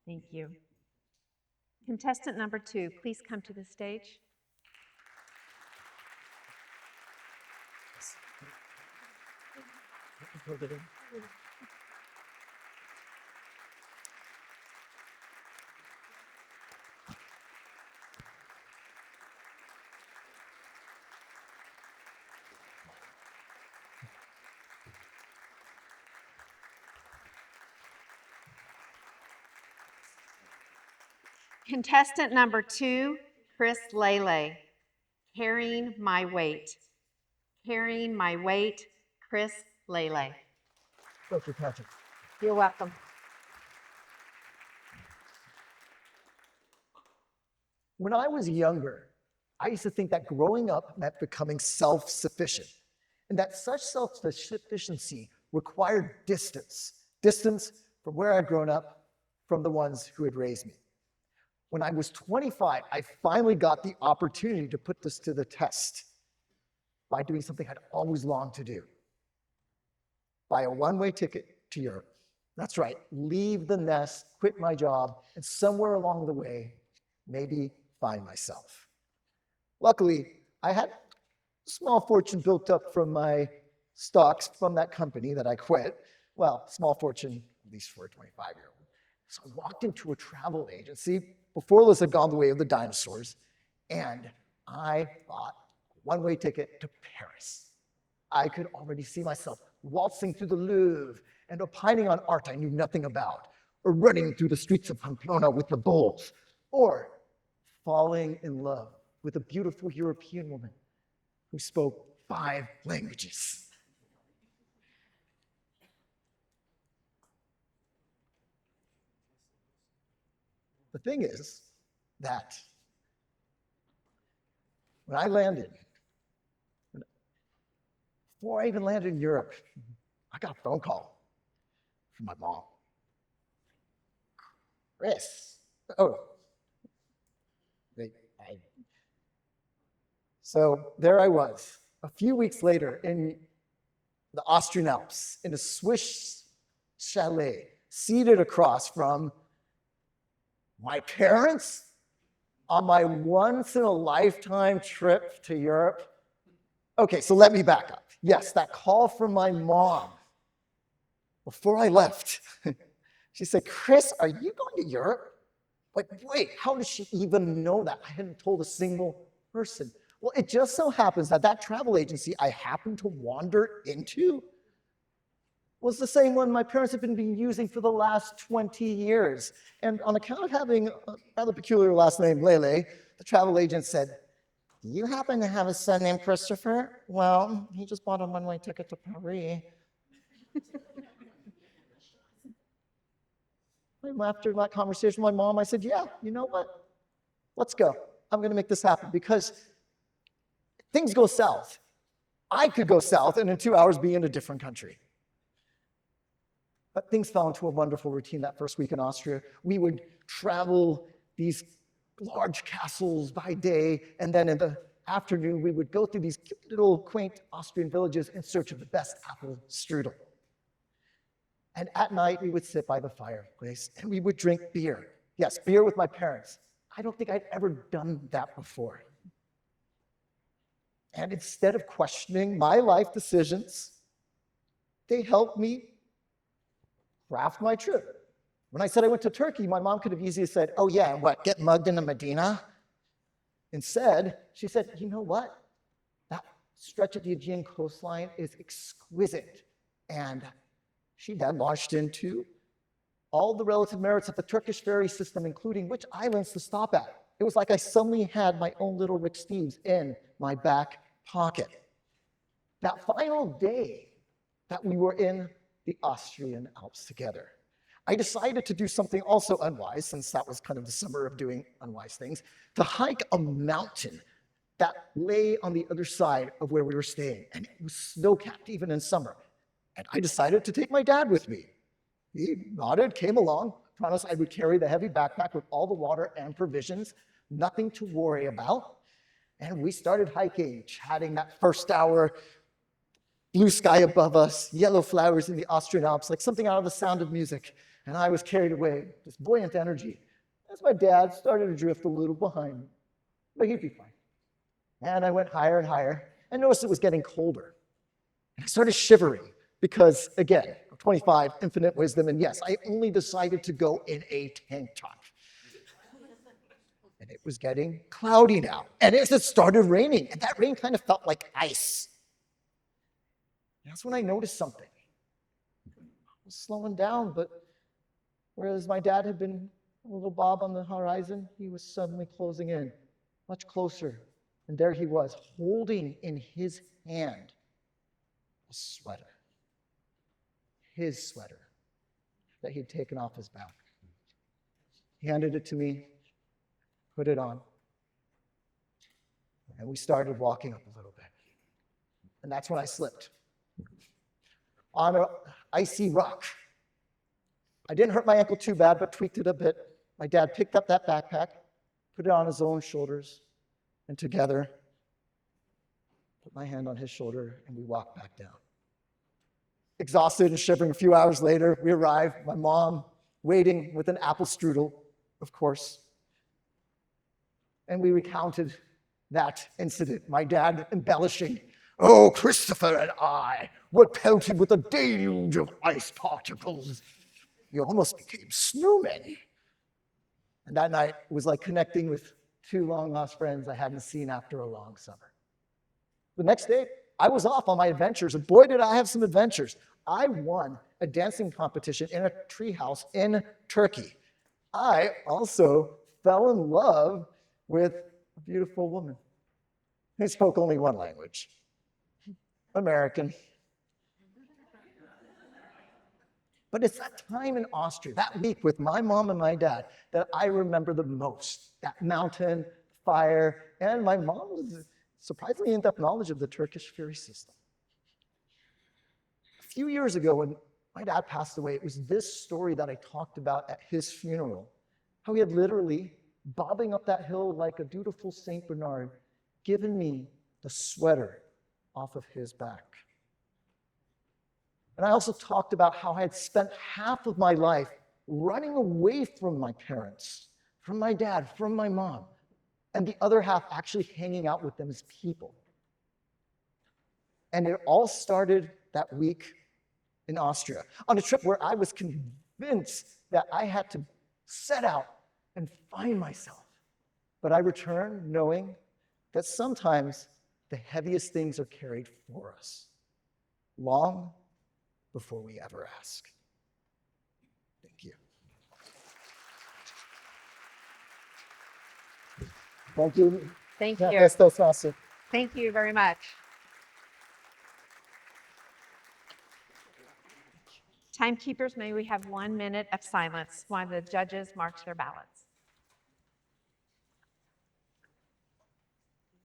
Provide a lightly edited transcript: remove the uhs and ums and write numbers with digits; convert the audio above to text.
Thank you. Contestant number 2, please come to the stage. Contestant number 2, Lele. Carrying my weight. Carrying my weight, Lele. Thank you, Patrick. You're welcome. When I was younger, I used to think that growing up meant becoming self-sufficient, and that such self-sufficiency required distance from where I'd grown up from the ones who had raised me. When I was 25, I finally got the opportunity to put this to the test by doing something I'd always longed to do. Buy a one-way ticket to Europe. That's right, leave the nest, quit my job, and somewhere along the way, maybe find myself. Luckily, I had a small fortune built up from my stocks from that company that I quit. Well, small fortune, at least for a 25-year-old. So I walked into a travel agency before this had gone the way of the dinosaurs, and I bought a one-way ticket to Paris. I could already see myself waltzing through the Louvre and opining on art I knew nothing about, or running through the streets of Pamplona with the bulls, or falling in love with a beautiful European woman who spoke 5 languages. The thing is that when I landed, before I even landed in Europe, I got a phone call from my mom. Chris. So there I was, a few weeks later in the Austrian Alps, in a Swiss chalet, seated across from my parents on my once-in-a-lifetime trip to Europe. Okay, so let me back up. Yes, that call from my mom. Before I left, she said, Chris, are you going to Europe? Like, wait, how does she even know that? I hadn't told a single person. Well, it just so happens that that travel agency I happened to wander into was the same one my parents had been using for the last 20 years. And on account of having a rather peculiar last name, Lele, the travel agent said, do you happen to have a son named Christopher? Well, he just bought a one-way ticket to Paris. After that conversation with my mom, I said, yeah, you know what? Let's go. I'm going to make this happen because things go south. I could go south and in 2 hours be in a different country. But things fell into a wonderful routine that first week in Austria. We would travel these large castles by day, and then in the afternoon, we would go through these cute little quaint Austrian villages in search of the best apple strudel. And at night, we would sit by the fireplace, and we would drink beer. Yes, beer with my parents. I don't think I'd ever done that before. And instead of questioning my life decisions, they helped me craft my trip. When I said I went to Turkey, my mom could have easily said, oh yeah, what, get mugged in the Medina? Instead, she said, you know what? That stretch of the Aegean coastline is exquisite. And she then launched into all the relative merits of the Turkish ferry system, including which islands to stop at. It was like I suddenly had my own little Rick Steves in my back pocket. That final day that we were in the Austrian Alps together, I decided to do something also unwise, since that was kind of the summer of doing unwise things, to hike a mountain that lay on the other side of where we were staying. And it was snow-capped even in summer. And I decided to take my dad with me. He nodded, came along, promised I would carry the heavy backpack with all the water and provisions, nothing to worry about. And we started hiking, chatting that first hour, blue sky above us, yellow flowers in the Austrian Alps, like something out of The Sound of Music. And I was carried away, this buoyant energy, as my dad started to drift a little behind me. But he'd be fine. And I went higher and higher and noticed it was getting colder. And I started shivering because, again, I'm 25, infinite wisdom, and yes, I only decided to go in a tank top. And it was getting cloudy now. And it started raining, and that rain kind of felt like ice. And that's when I noticed something. I was slowing down, but whereas my dad had been a little bob on the horizon, he was suddenly closing in, much closer. And there he was, holding in his hand a sweater. His sweater that he'd taken off his back. He handed it to me, put it on, and we started walking up a little bit. And that's when I slipped on an icy rock. I didn't hurt my ankle too bad, but tweaked it a bit. My dad picked up that backpack, put it on his own shoulders, and together, put my hand on his shoulder, and we walked back down. Exhausted and shivering, a few hours later, we arrived, my mom waiting with an apple strudel, of course. And we recounted that incident, my dad embellishing, "Oh, Christopher and I were pelted with a deluge of ice particles. We almost became snowmen." And that night was like connecting with two long-lost friends I hadn't seen after a long summer. The next day, I was off on my adventures, and boy, did I have some adventures. I won a dancing competition in a treehouse in Turkey. I also fell in love with a beautiful woman who spoke only one language, American. But it's that time in Austria, that week with my mom and my dad, that I remember the most. That mountain, fire, and my mom's surprisingly in-depth knowledge of the Turkish Fury system. A few years ago, when my dad passed away, it was this story that I talked about at his funeral. How he had literally, bobbing up that hill like a dutiful Saint Bernard, given me the sweater off of his back. And I also talked about how I had spent half of my life running away from my parents, from my dad, from my mom, and the other half actually hanging out with them as people. And it all started that week in Austria, on a trip where I was convinced that I had to set out and find myself. But I returned knowing that sometimes the heaviest things are carried for us, long before we ever ask. Thank you. Thank you. Thank Yeah, you. that's awesome. Thank you very much. Timekeepers, may we have 1 minute of silence while the judges mark their ballots.